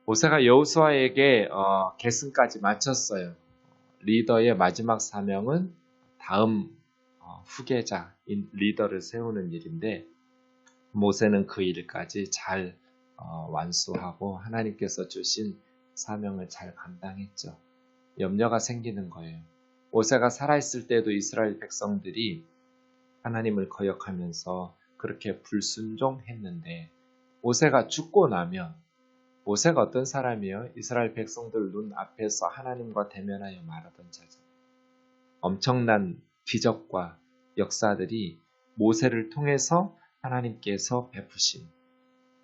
모세가 여호수아에게 계승까지 마쳤어요. 리더의 마지막 사명은 다음 후계자인 리더를 세우는 일인데 모세는 그 일까지 잘 완수하고 하나님께서 주신 사명을 잘 감당했죠. 염려가 생기는 거예요. 모세가 살아있을 때도 이스라엘 백성들이 하나님을 거역하면서 그렇게 불순종했는데 모세가 죽고 나면 모세가 어떤 사람이요? 이스라엘 백성들 눈 앞에서 하나님과 대면하여 말하던 자죠. 엄청난 기적과 역사들이 모세를 통해서 하나님께서 베푸신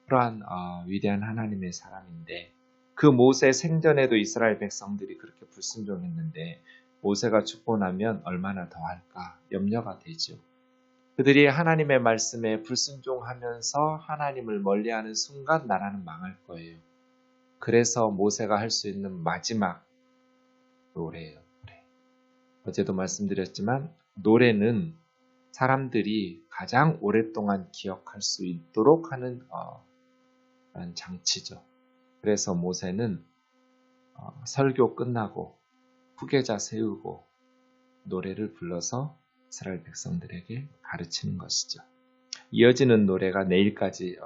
그러한 위대한 하나님의 사람인데 그 모세 생전에도 이스라엘 백성들이 그렇게 불순종했는데 모세가 죽고 나면 얼마나 더할까 염려가 되죠. 그들이 하나님의 말씀에 불순종하면서 하나님을 멀리하는 순간 나라는 망할 거예요. 그래서 모세가 할 수 있는 마지막 노래예요. 노래. 어제도 말씀드렸지만 노래는 사람들이 가장 오랫동안 기억할 수 있도록 하는 장치죠. 그래서 모세는 설교 끝나고 후계자 세우고 노래를 불러서 이스라엘 백성들에게 가르치는 것이죠. 이어지는 노래가 내일까지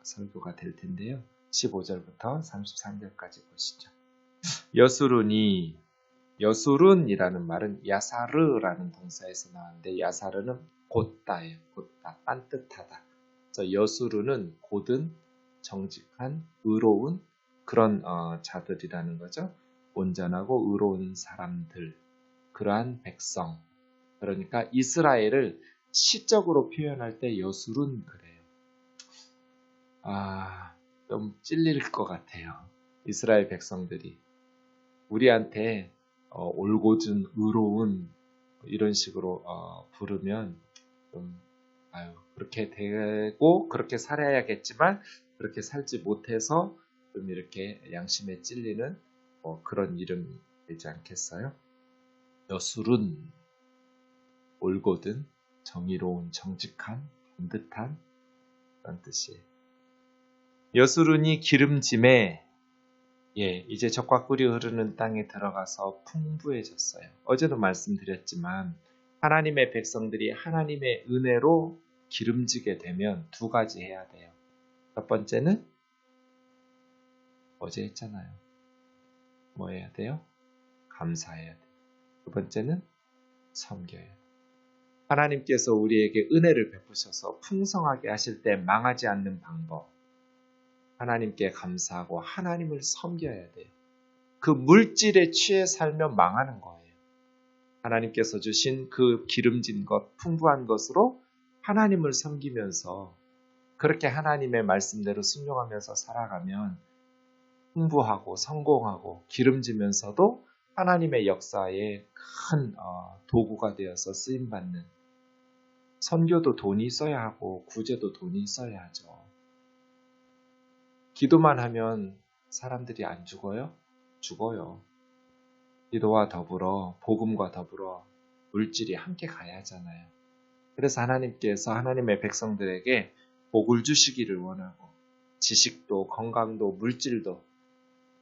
설교가 될 텐데요. 15절부터 33절까지 보시죠. 여수룬이라는 말은 야사르라는 동사에서 나왔는데 야사르는 곧다예요. 곧다, 딴뜻하다. 그래서 여수룬은 곧은 정직한, 의로운 그런 자들이라는 거죠. 온전하고 의로운 사람들, 그러한 백성. 그러니까 이스라엘을 시적으로 표현할 때 여수룬 그래요. 좀 찔릴 것 같아요. 이스라엘 백성들이 우리한테 올곧은 의로운 이런 식으로 부르면 좀 그렇게 되고 그렇게 살아야겠지만 그렇게 살지 못해서 좀 이렇게 양심에 찔리는 그런 이름이 되지 않겠어요? 여술은 올곧은 정의로운 정직한 반듯한 그런 뜻이에요. 여수룬이 기름짐에 이제 적과 꿀이 흐르는 땅에 들어가서 풍부해졌어요. 어제도 말씀드렸지만 하나님의 백성들이 하나님의 은혜로 기름지게 되면 두 가지 해야 돼요. 첫 번째는 어제 했잖아요. 뭐 해야 돼요? 감사해야 돼요. 두 번째는 섬겨야 돼요. 하나님께서 우리에게 은혜를 베푸셔서 풍성하게 하실 때 망하지 않는 방법. 하나님께 감사하고 하나님을 섬겨야 돼요. 그 물질에 취해 살면 망하는 거예요. 하나님께서 주신 그 기름진 것, 풍부한 것으로 하나님을 섬기면서 그렇게 하나님의 말씀대로 순종하면서 살아가면 풍부하고 성공하고 기름지면서도 하나님의 역사에 큰 도구가 되어서 쓰임받는 선교도 돈이 있어야 하고 구제도 돈이 있어야 하죠. 기도만 하면 사람들이 안 죽어요? 죽어요. 기도와 더불어 복음과 더불어 물질이 함께 가야 하잖아요. 그래서 하나님께서 하나님의 백성들에게 복을 주시기를 원하고 지식도 건강도 물질도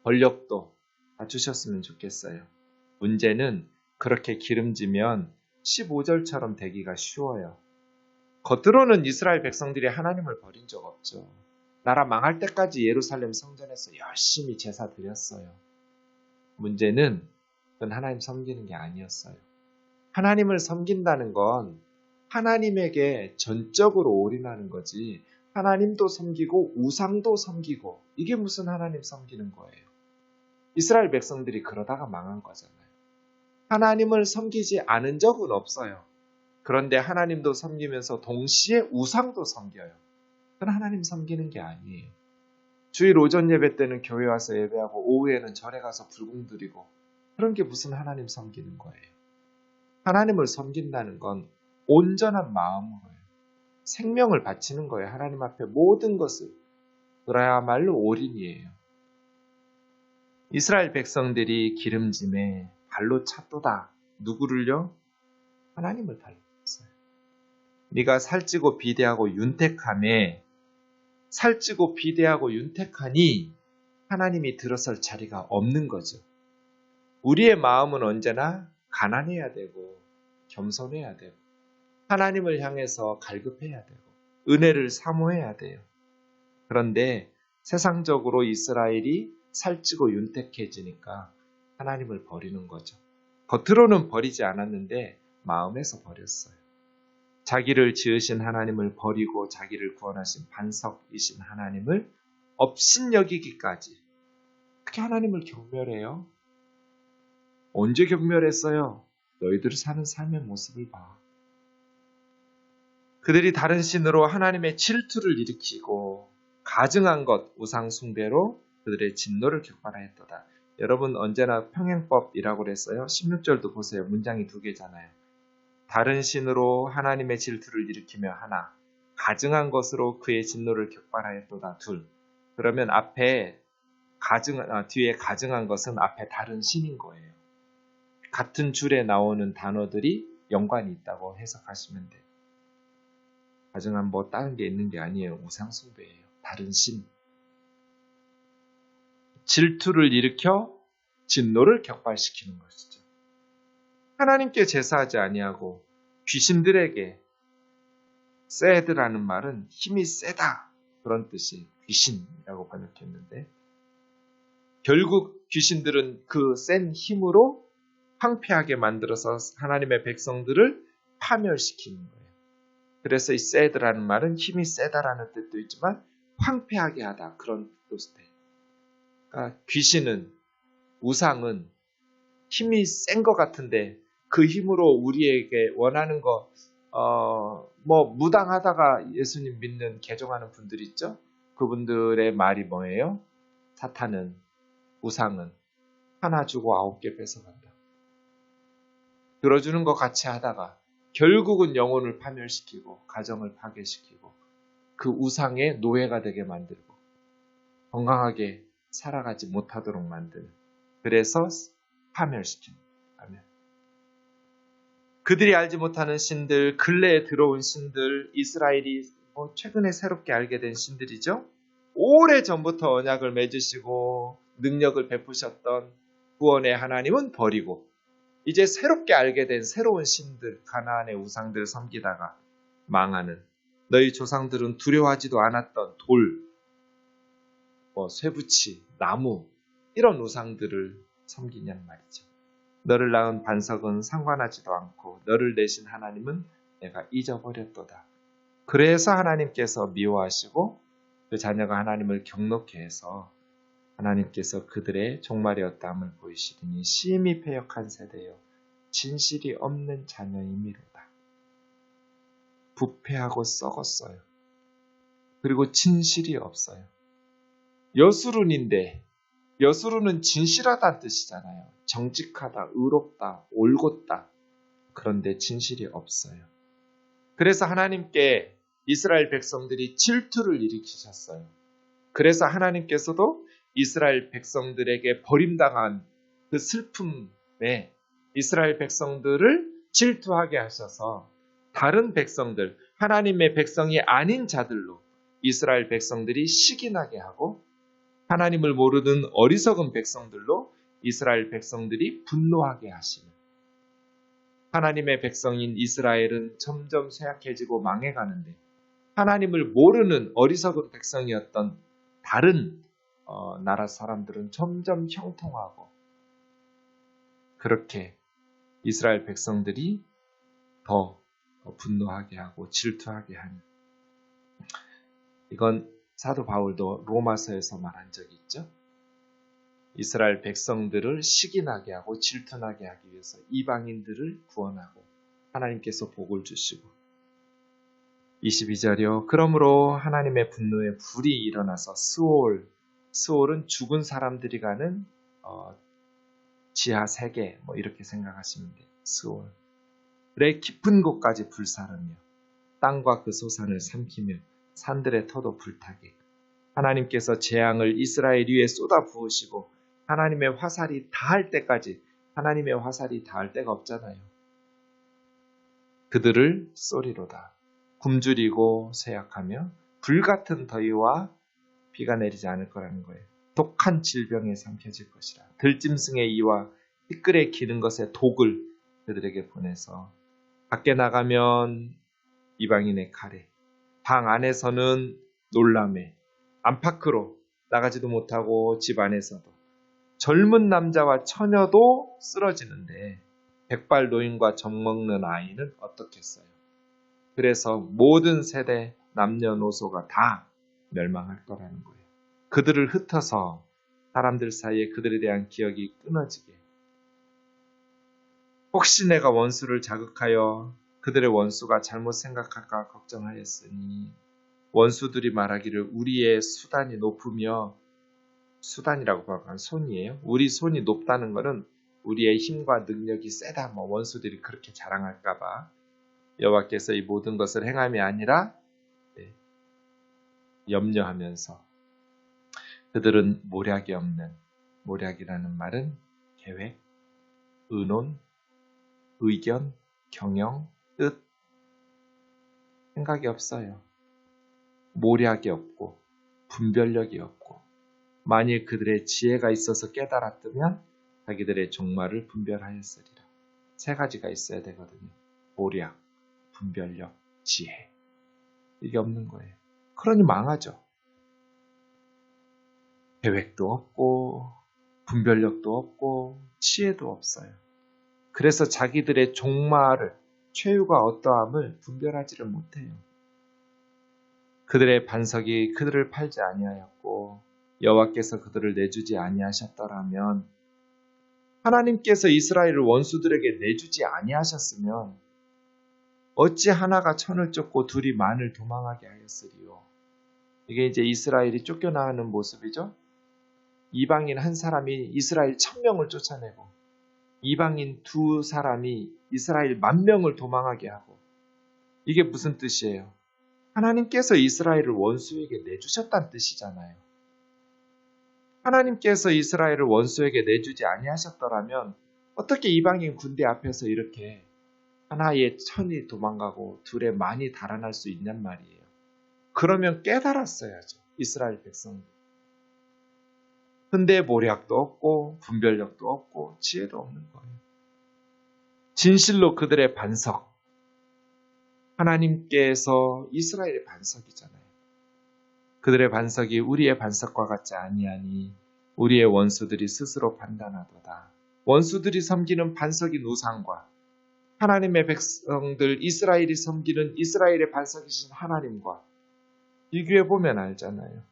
권력도 다 주셨으면 좋겠어요. 문제는 그렇게 기름지면 15절처럼 되기가 쉬워요. 겉으로는 이스라엘 백성들이 하나님을 버린 적 없죠. 나라 망할 때까지 예루살렘 성전에서 열심히 제사 드렸어요. 문제는 그건 하나님 섬기는 게 아니었어요. 하나님을 섬긴다는 건 하나님에게 전적으로 올인하는 거지 하나님도 섬기고 우상도 섬기고 이게 무슨 하나님 섬기는 거예요. 이스라엘 백성들이 그러다가 망한 거잖아요. 하나님을 섬기지 않은 적은 없어요. 그런데 하나님도 섬기면서 동시에 우상도 섬겨요. 그건 하나님 섬기는 게 아니에요. 주일 오전 예배 때는 교회 와서 예배하고 오후에는 절에 가서 불공 드리고 그런 게 무슨 하나님 섬기는 거예요. 하나님을 섬긴다는 건 온전한 마음으로요. 생명을 바치는 거예요. 하나님 앞에 모든 것을. 그래야말로 올인이에요. 이스라엘 백성들이 기름짐에 발로 찼도다. 누구를요? 하나님을 발로 찼어요. 네가 살찌고 비대하고 윤택함에 살찌고 비대하고 윤택하니 하나님이 들어설 자리가 없는 거죠. 우리의 마음은 언제나 가난해야 되고 겸손해야 되고 하나님을 향해서 갈급해야 되고 은혜를 사모해야 돼요. 그런데 세상적으로 이스라엘이 살찌고 윤택해지니까 하나님을 버리는 거죠. 겉으로는 버리지 않았는데 마음에서 버렸어요. 자기를 지으신 하나님을 버리고 자기를 구원하신 반석이신 하나님을 업신여기기까지. 그렇게 하나님을 경멸해요. 언제 경멸했어요? 너희들이 사는 삶의 모습을 봐. 그들이 다른 신으로 하나님의 질투를 일으키고 가증한 것 우상 숭배로 그들의 진노를 격발하였도다. 여러분 언제나 평행법이라고 그랬어요. 16절도 보세요. 문장이 두 개잖아요. 다른 신으로 하나님의 질투를 일으키며 하나, 가증한 것으로 그의 진노를 격발하였도다. 둘. 그러면 뒤에 가증한 것은 앞에 다른 신인 거예요. 같은 줄에 나오는 단어들이 연관이 있다고 해석하시면 돼요. 가증한 뭐 다른 게 있는 게 아니에요. 우상숭배예요. 다른 신. 질투를 일으켜 진노를 격발시키는 것이죠. 하나님께 제사하지 아니하고 귀신들에게 세드라는 말은 힘이 세다 그런 뜻이 귀신이라고 번역했는데 결국 귀신들은 그 센 힘으로 황폐하게 만들어서 하나님의 백성들을 파멸시키는 거예요. 그래서 이 세드라는 말은 힘이 세다라는 뜻도 있지만 황폐하게 하다 그런 뜻도 돼요. 그러니까 귀신은 우상은 힘이 센 것 같은데 그 힘으로 우리에게 원하는 거 무당하다가 예수님 믿는 개종하는 분들 있죠? 그분들의 말이 뭐예요? 사탄은 우상은 하나 주고 9개 뺏어간다. 들어주는 것 같이 하다가 결국은 영혼을 파멸시키고 가정을 파괴시키고 그 우상의 노예가 되게 만들고 건강하게 살아가지 못하도록 만드는 그래서 파멸시키는 거예요. 그들이 알지 못하는 신들, 근래에 들어온 신들, 이스라엘이 최근에 새롭게 알게 된 신들이죠. 오래전부터 언약을 맺으시고 능력을 베푸셨던 구원의 하나님은 버리고 이제 새롭게 알게 된 새로운 신들, 가나안의 우상들 섬기다가 망하는 너희 조상들은 두려워하지도 않았던 돌, 쇠붙이, 나무 이런 우상들을 섬기냔 말이죠. 너를 낳은 반석은 상관하지도 않고 너를 내신 하나님은 내가 잊어버렸도다. 그래서 하나님께서 미워하시고 그 자녀가 하나님을 경노케 해서 하나님께서 그들의 종말이었다함을 보이시리니 심히 패역한 세대요 진실이 없는 자녀이미로다. 부패하고 썩었어요. 그리고 진실이 없어요. 여수룬인데 여수룬은 진실하다는 뜻이잖아요. 정직하다, 의롭다, 올곧다. 그런데 진실이 없어요. 그래서 하나님께 이스라엘 백성들이 질투를 일으키셨어요. 그래서 하나님께서도 이스라엘 백성들에게 버림당한 그 슬픔에 이스라엘 백성들을 질투하게 하셔서 다른 백성들, 하나님의 백성이 아닌 자들로 이스라엘 백성들이 시기나게 하고 하나님을 모르는 어리석은 백성들로 이스라엘 백성들이 분노하게 하시는 하나님의 백성인 이스라엘은 점점 쇠약해지고 망해가는데 하나님을 모르는 어리석은 백성이었던 다른 나라 사람들은 점점 형통하고 그렇게 이스라엘 백성들이 더 분노하게 하고 질투하게 하는 이건 사도 바울도 로마서에서 말한 적이 있죠. 이스라엘 백성들을 시기나게 하고 질투나게 하기 위해서 이방인들을 구원하고 하나님께서 복을 주시고 22절이요. 그러므로 하나님의 분노에 불이 일어나서 스올은 죽은 사람들이 가는 지하 세계 이렇게 생각하시면 돼요. 스올의 깊은 곳까지 불사르며 땅과 그 소산을 삼키며 산들의 터도 불타게 하나님께서 재앙을 이스라엘 위에 쏟아 부으시고 하나님의 화살이 닿을 때까지 하나님의 화살이 닿을 데가 없잖아요. 그들을 쏘리로다. 굶주리고 쇠약하며 불같은 더위와 비가 내리지 않을 거라는 거예요. 독한 질병에 삼켜질 것이라. 들짐승의 이와 티끌에 기는 것의 독을 그들에게 보내서 밖에 나가면 이방인의 칼에, 방 안에서는 놀람에, 안팎으로 나가지도 못하고 집 안에서도 젊은 남자와 처녀도 쓰러지는데 백발 노인과 젖먹는 아이는 어떻겠어요? 그래서 모든 세대 남녀노소가 다 멸망할 거라는 거예요. 그들을 흩어서 사람들 사이에 그들에 대한 기억이 끊어지게. 혹시 내가 원수를 자극하여 그들의 원수가 잘못 생각할까 걱정하였으니 원수들이 말하기를 우리의 수단이 높으며, 수단이라고 하면 손이에요. 우리 손이 높다는 것은 우리의 힘과 능력이 세다. 원수들이 그렇게 자랑할까봐 여호와께서 이 모든 것을 행함이 아니라 염려하면서 그들은 모략이 없는, 모략이라는 말은 계획, 의논, 의견, 경영, 뜻, 생각이 없어요. 모략이 없고 분별력이 없고 만일 그들의 지혜가 있어서 깨달았다면 자기들의 종말을 분별하였으리라. 세 가지가 있어야 되거든요. 모략, 분별력, 지혜. 이게 없는 거예요. 그러니 망하죠. 계획도 없고 분별력도 없고 지혜도 없어요. 그래서 자기들의 종말을, 최후가 어떠함을 분별하지를 못해요. 그들의 반석이 그들을 팔지 아니하였고 여호와께서 그들을 내주지 아니하셨더라면, 하나님께서 이스라엘을 원수들에게 내주지 아니하셨으면 어찌 하나가 천을 쫓고 둘이 만을 도망하게 하였으리요. 이게 이제 이스라엘이 쫓겨나가는 모습이죠. 이방인 한 사람이 이스라엘 1000명을 쫓아내고 이방인 두 사람이 이스라엘 10,000명을 도망하게 하고. 이게 무슨 뜻이에요? 하나님께서 이스라엘을 원수에게 내주셨다는 뜻이잖아요. 하나님께서 이스라엘을 원수에게 내주지 아니하셨더라면 어떻게 이방인 군대 앞에서 이렇게 하나의 1000이 도망가고 둘의 만이 달아날 수 있냔 말이에요. 그러면 깨달았어야죠. 이스라엘 백성들. 근데 모략도 없고 분별력도 없고 지혜도 없는 거예요. 진실로 그들의 반석, 하나님께서 이스라엘의 반석이잖아요. 그들의 반석이 우리의 반석과 같지 아니하니 우리의 원수들이 스스로 판단하도다. 원수들이 섬기는 반석인 우상과 하나님의 백성들 이스라엘이 섬기는 이스라엘의 반석이신 하나님과 비교해보면 알잖아요.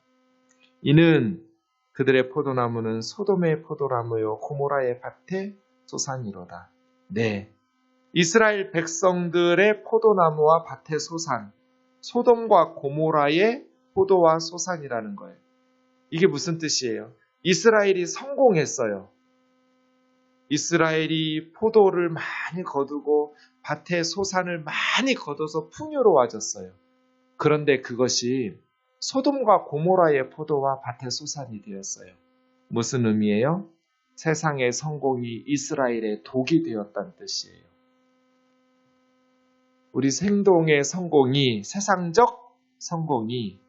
이는 그들의 포도나무는 소돔의 포도나무요 고모라의 밭의 소산이로다. 네, 이스라엘 백성들의 포도나무와 밭의 소산, 소돔과 고모라의 포도와 소산이라는 거예요. 이게 무슨 뜻이에요? 이스라엘이 성공했어요. 이스라엘이 포도를 많이 거두고 밭의 소산을 많이 거둬서 풍요로워졌어요. 그런데 그것이 소돔과 고모라의 포도와 밭의 소산이 되었어요. 무슨 의미예요? 세상의 성공이 이스라엘의 독이 되었다는 뜻이에요. 우리 생동의 성공이, 세상적 성공이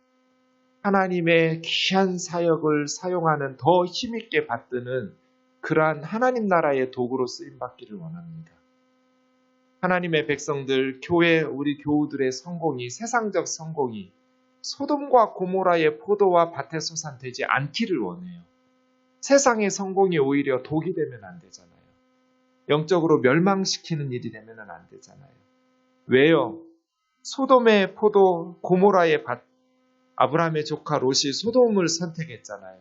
하나님의 귀한 사역을 사용하는 더 힘있게 받드는 그러한 하나님 나라의 도구로 쓰임받기를 원합니다. 하나님의 백성들, 교회, 우리 교우들의 성공이, 세상적 성공이 소돔과 고모라의 포도와 밭의 소산 되지 않기를 원해요. 세상의 성공이 오히려 독이 되면 안 되잖아요. 영적으로 멸망시키는 일이 되면 안 되잖아요. 왜요? 소돔의 포도, 고모라의 밭, 아브라함의 조카 롯이 소돔을 선택했잖아요.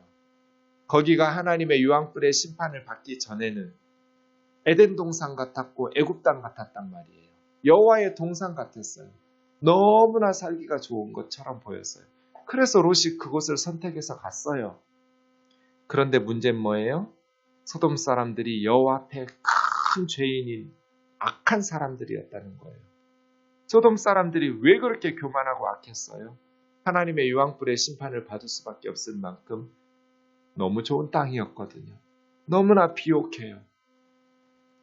거기가 하나님의 유황불의 심판을 받기 전에는 에덴 동산 같았고 애굽 땅 같았단 말이에요. 여호와의 동산 같았어요. 너무나 살기가 좋은 것처럼 보였어요. 그래서 롯이 그곳을 선택해서 갔어요. 그런데 문제는 뭐예요? 소돔 사람들이 여호와 앞에 큰 죄인인 악한 사람들이었다는 거예요. 소돔 사람들이 왜 그렇게 교만하고 악했어요? 하나님의 유황불의 심판을 받을 수밖에 없을 만큼 너무 좋은 땅이었거든요. 너무나 비옥해요.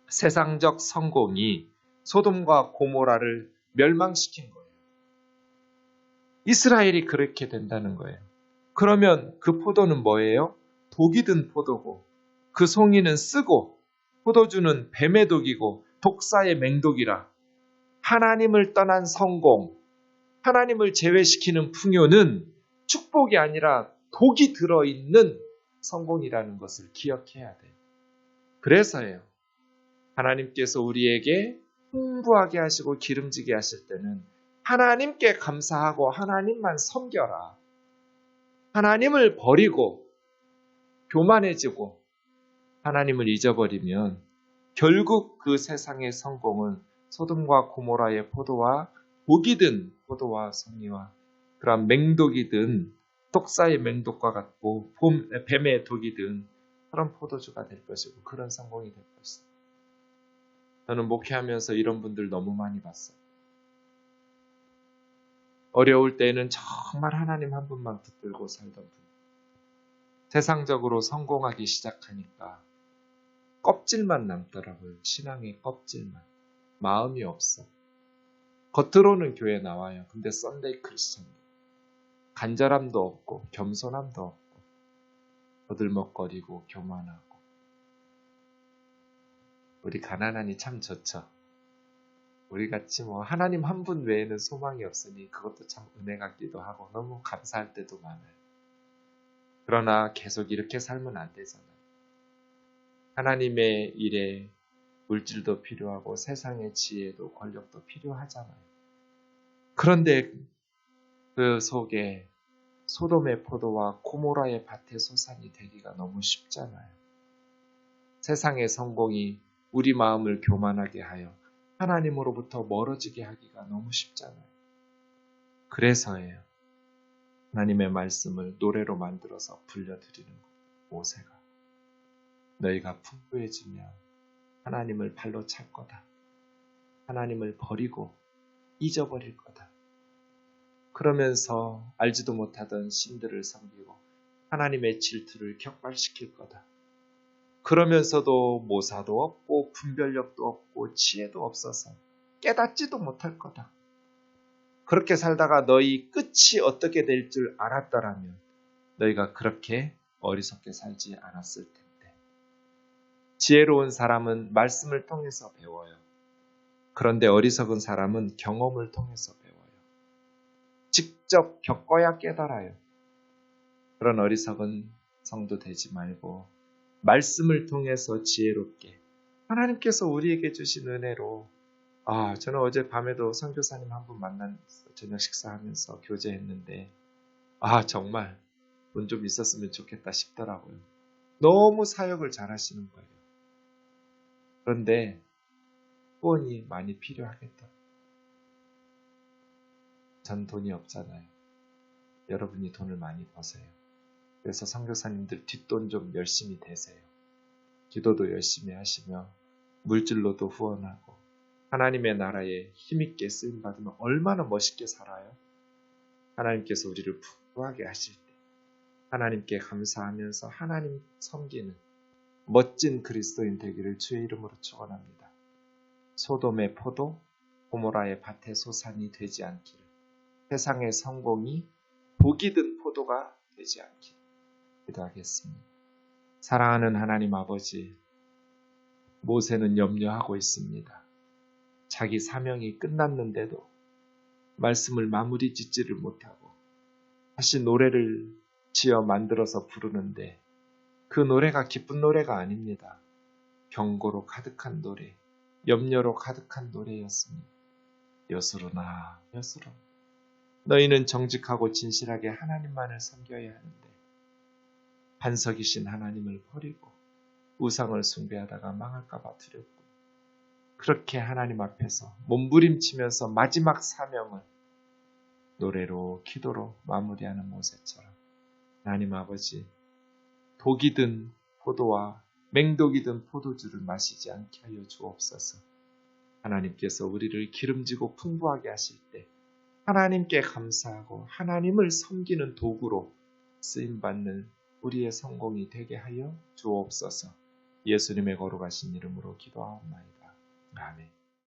세상적 성공이 소돔과 고모라를 멸망시킨 거예요. 이스라엘이 그렇게 된다는 거예요. 그러면 그 포도는 뭐예요? 독이 든 포도고 그 송이는 쓰고 포도주는 뱀의 독이고 독사의 맹독이라. 하나님을 떠난 성공, 하나님을 제외시키는 풍요는 축복이 아니라 독이 들어있는 성공이라는 것을 기억해야 돼요. 그래서예요. 하나님께서 우리에게 풍부하게 하시고 기름지게 하실 때는 하나님께 감사하고 하나님만 섬겨라. 하나님을 버리고 교만해지고 하나님을 잊어버리면 결국 그 세상의 성공은 소돔과 고모라의 포도와 독이 든 포도와 송이와 그런 맹독이 든 독사의 맹독과 같고 뱀의 독이 든 그런 포도주가 될 것이고 그런 성공이 될 것이다. 저는 목회하면서 이런 분들 너무 많이 봤어요. 어려울 때에는 정말 하나님 한 분만 붙들고 살던 분. 세상적으로 성공하기 시작하니까 껍질만 남더라고요. 신앙의 껍질만. 마음이 없어. 겉으로는 교회 나와요. 근데 썬데이 크리스천. 간절함도 없고 겸손함도 없고 거들먹거리고 교만하고. 우리 가난하니 참 좋죠. 우리같이 하나님 한 분 외에는 소망이 없으니 그것도 참 은혜 같기도 하고 너무 감사할 때도 많아요. 그러나 계속 이렇게 살면 안 되잖아요. 하나님의 일에 물질도 필요하고 세상의 지혜도 권력도 필요하잖아요. 그런데 그 속에 소돔의 포도와 고모라의 밭의 소산이 되기가 너무 쉽잖아요. 세상의 성공이 우리 마음을 교만하게 하여 하나님으로부터 멀어지게 하기가 너무 쉽잖아요. 그래서예요. 하나님의 말씀을 노래로 만들어서 불려드리는 것. 모세가 너희가 풍부해지면 하나님을 발로 찰 거다. 하나님을 버리고 잊어버릴 거다. 그러면서 알지도 못하던 신들을 섬기고 하나님의 질투를 격발시킬 거다. 그러면서도 모사도 없고 분별력도 없고 지혜도 없어서 깨닫지도 못할 거다. 그렇게 살다가 너희 끝이 어떻게 될 줄 알았더라면 너희가 그렇게 어리석게 살지 않았을 텐데. 지혜로운 사람은 말씀을 통해서 배워요. 그런데 어리석은 사람은 경험을 통해서 배워요. 직접 겪어야 깨달아요. 그런 어리석은 성도 되지 말고 말씀을 통해서 지혜롭게 하나님께서 우리에게 주신 은혜로 저는 어제 밤에도 선교사님 한 분 만난 저녁 식사하면서 교제했는데 정말 돈 좀 있었으면 좋겠다 싶더라고요. 너무 사역을 잘하시는 거예요. 그런데 후원이 많이 필요하겠다. 전 돈이 없잖아요. 여러분이 돈을 많이 버세요. 그래서 선교사님들 뒷돈 좀 열심히 대세요. 기도도 열심히 하시며 물질로도 후원하고 하나님의 나라에 힘있게 쓰임받으면 얼마나 멋있게 살아요. 하나님께서 우리를 풍부하게 하실 때 하나님께 감사하면서 하나님 섬기는 멋진 그리스도인 되기를 주의 이름으로 축원합니다. 소돔의 포도, 고모라의 밭의 소산이 되지 않기를, 세상의 성공이 독이 든 포도가 되지 않기를 기도하겠습니다. 사랑하는 하나님 아버지, 모세는 염려하고 있습니다. 자기 사명이 끝났는데도 말씀을 마무리 짓지를 못하고 다시 노래를 지어 만들어서 부르는데 그 노래가 기쁜 노래가 아닙니다. 경고로 가득한 노래, 염려로 가득한 노래였습니다. 여수로나 여수로 너희는 정직하고 진실하게 하나님만을 섬겨야 하는데 반석이신 하나님을 버리고 우상을 숭배하다가 망할까봐 두렵고 그렇게 하나님 앞에서 몸부림치면서 마지막 사명을 노래로 기도로 마무리하는 모세처럼 하나님 아버지 독이 든 포도와 맹독이 든 포도주를 마시지 않게 하여 주옵소서. 하나님께서 우리를 기름지고 풍부하게 하실 때 하나님께 감사하고 하나님을 섬기는 도구로 쓰임받는 우리의 성공이 되게 하여 주옵소서. 예수님의 거룩하신 이름으로 기도하옵나이다. 아멘.